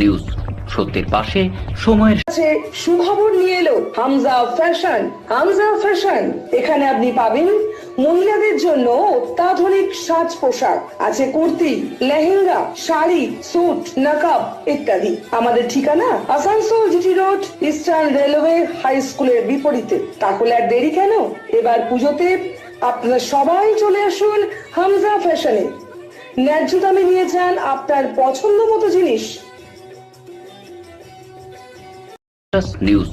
News সত্যের পাশে সময়ের কাছে সুখবর নিয়ে এলো হামজা ফ্যাশন। হামজা ফ্যাশন, এখানে আপনি পাবেন মহিলাদের জন্য অত্যাধুনিক সাজ পোশাক, আছে কুর্তি, লেহেঙ্গা, শাড়ি, স্যুট, নকাব ইত্যাদি। আমাদের ঠিকানা Asansol GT road, eastern railway high স্কুলের বিপরীতে। তাহলে আর দেরি কেন, এবার পুজোতে আপনারা সবাই চলে আসুন হামজা ফ্যাশনে। ন্যায্য দামে নিয়ে যান আপনার পছন্দ মতো জিনিস। নিউজ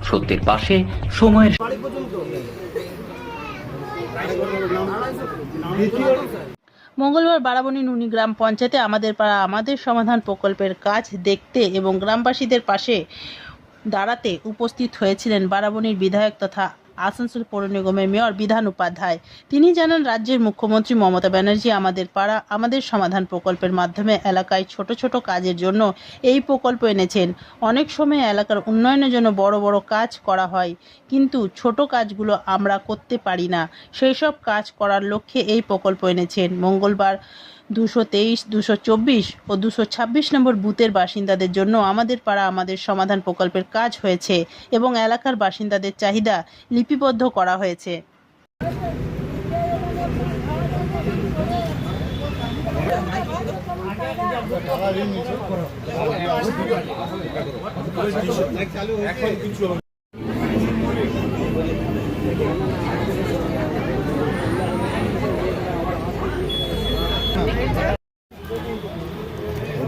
সত্যের পাশে সময়ের মঙ্গলবার বারাবণী নুনি গ্রাম পঞ্চায়েতে আমাদের পাড়া আমাদের সমাধান প্রকল্পের কাজ দেখতে এবং গ্রামবাসীদের পাশে দাঁড়াতে উপস্থিত হয়েছিলেন বারাবণীর বিধায়ক তথা আসানসোল পৌর নিগমের মেয়র বিধান উপাধ্যায়। তিনি জানান, রাজ্যের মুখ্যমন্ত্রী মমতা ব্যানার্জি আমাদের পাড়া আমাদের সমাধান প্রকল্পের মাধ্যমে এলাকায় ছোট ছোট কাজের জন্য এই প্রকল্প এনেছেন। অনেক সময় এলাকার উন্নয়নের জন্য বড় বড় কাজ করা হয়, কিন্তু ছোট কাজগুলো আমরা করতে পারি না। সেই সব কাজ করার লক্ষ্যে এই প্রকল্প এনেছেন। মঙ্গলবার 223, 224 ও 226 নম্বর বুথের বাসিন্দাদের জন্য আমাদের পাড়া আমাদের সমাধান প্রকল্পের কাজ হয়েছে এবং এলাকার বাসিন্দাদের চাহিদা লিপিবদ্ধ করা হয়েছে।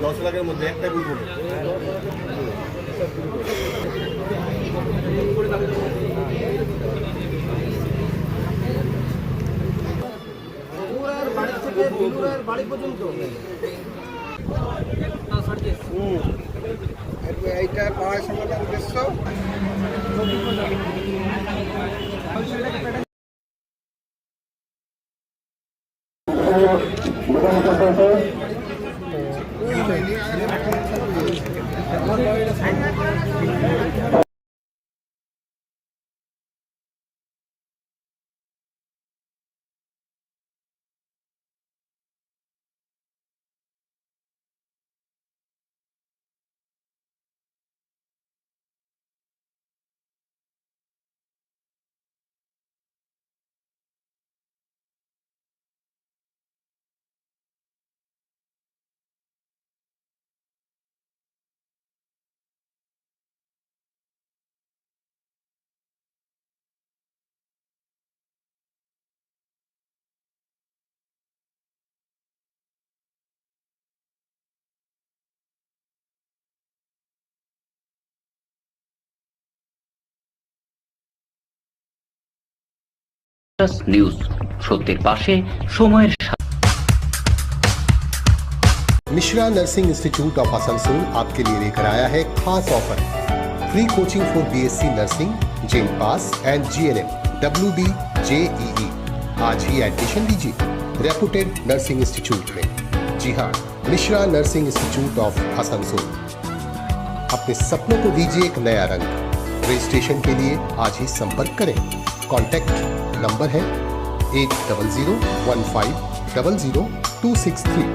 $10 লাখের মধ্যে একটা বুঝবো বাড়ি পর্যন্ত এইটা পাওয়ার সমাধান উদ্দেশ্য নিউজ সত্যের পাশে সময়ের Mishra nursing institute of Asansol आपके लिए लेकर आया है खास offer. Free coaching for BSc nursing, जेन pass and GNM, WB, JEE। आज ही एडमिशन लीजिए रेपुटेड नर्सिंग इंस्टीट्यूट में। जी हाँ, Mishra nursing institute of Asansol. अपने सपनों को दीजिए एक नया रंग। रजिस्ट्रेशन के लिए आज ही संपर्क करें। कॉन्टैक्ट नंबर है 8015000263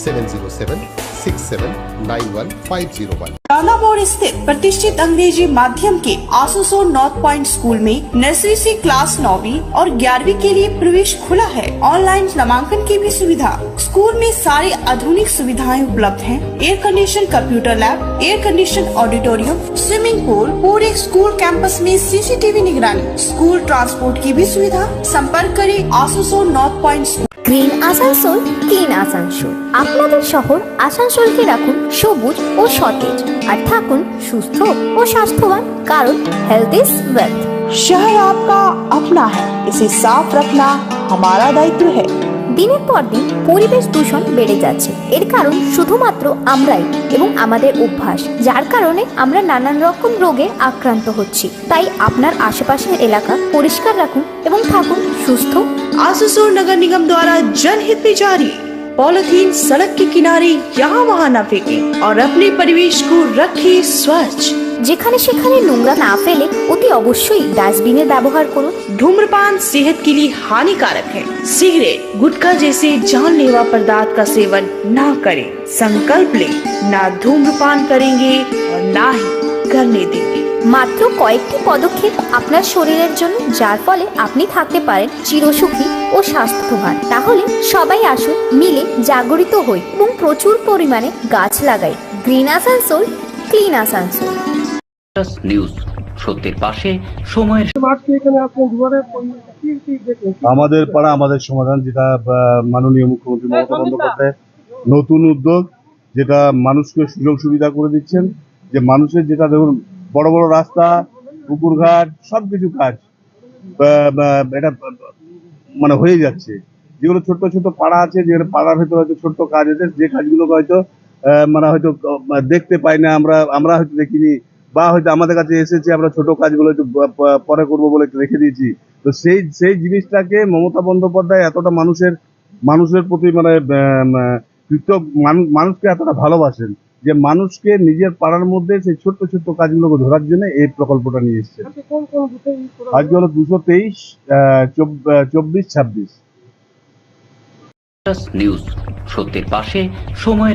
70767911501। रानापुर स्थित प्रतिष्ठित अंग्रेजी माध्यम के आसनसोल नॉर्थ पॉइंट स्कूल में नर्सरी से क्लास 9वीं और 11वीं के लिए प्रवेश खुला है। ऑनलाइन नामांकन की भी सुविधा। स्कूल में सारी आधुनिक सुविधाएं उपलब्ध हैं। Air condition computer lab, air condition auditorium, swimming pool, पूरे स्कूल कैंपस में CCTV निगरानी, स्कूल ट्रांसपोर्ट की भी सुविधा। संपर्क करें Asansol north point school. Green Asansol, clean Asansol. আপনাদের শহর আসানসোলকে রাখুন সবুজ ও সতেজ, আর থাকুন সুস্থ ও স্বাস্থ্যবান, কারণ হেলথ ইজ ওয়েলথ। शहर आपका अपना है, इसे साफ रखना हमारा दायित्व है। দিনের পর দিন পরিবেশ দূষণ বেড়ে যাচ্ছে। এর কারণ শুধুমাত্র আমরাই এবং আমাদের অভ্যাস, যার কারণে আমরা নানান রকম রোগে আক্রান্ত হচ্ছি। তাই আপনার আশেপাশের এলাকা পরিষ্কার রাখুন এবং থাকুন সুস্থ। आसनसोल नगर निगम द्वारा जनहित में जारी। पॉलिथीन सड़क के किनारे यहाँ वहाँ न फेंके और अपने परिवेश को रखे स्वच्छ। যেখানে সেখানে নোংরা না ফেলে অতি অবশ্যই ডাস্টবিনের ব্যবহার করুন। धूम्रपान सेहत के लिए हानिकारक है। सिगरेट, गुटखा जैसे जानलेवा पदार्थ का सेवन न करें। संकल्प लें ना धूम्रपान करेंगे और ना ही करने देंगे। মাত্র কয়েকটি পদক্ষেপ আপনার শরীরের জন্য, যার ফলে আপনি থাকতে পারেন চিরসুখী ও স্বাস্থ্যবান। তাহলে সবাই আসুন, মিলে জাগরিত হই এবং প্রচুর পরিমাণে গাছ লাগাই। Green Asansol, clean Asansol. News, সত্যের পাশে সময়ের আমাদের পাড়া আমাদের সমাধান, যেটা মাননীয় মুখ্যমন্ত্রী মমতা বন্দ্যোপাধ্যায় নতুন উদ্যোগ, যেটা মানুষকে সুযোগ সুবিধা করে দিচ্ছেন। যে মানুষের যেটা দেখুন, বড় বড় রাস্তা, পুকুরঘাট, সবকিছু কাজ এটা মানে হয়ে যাচ্ছে। যেগুলো ছোট্ট ছোট্ট পাড়া আছে, যেগুলো পাড়ার ভেতরে হয়তো ছোট্ট কাজ আছে, যে কাজগুলো হয়তো মানে হয়তো দেখতে পাই না, আমরা হয়তো দেখিনি, বা হয়তো আমাদের কাছে এসেছে, আমরা ছোট কাজগুলো একটু পরে করবো বলে রেখে দিয়েছি। তো সেই জিনিসটাকে মমতা বন্দ্যোপাধ্যায় এতটা মানুষের প্রতি মানে কৃতজ্ঞ, মানুষকে এতটা ভালোবাসেন যে মানুষকে নিজের পাড়ার মধ্যে সেই ছোট্ট ছোট্ট কাজগুলোকে ধরার জন্য এই প্রকল্পটা নিয়ে এসেছে। আজকে হলো 223, 24, 26। নিউজ, সত্যের পাশে সময়ের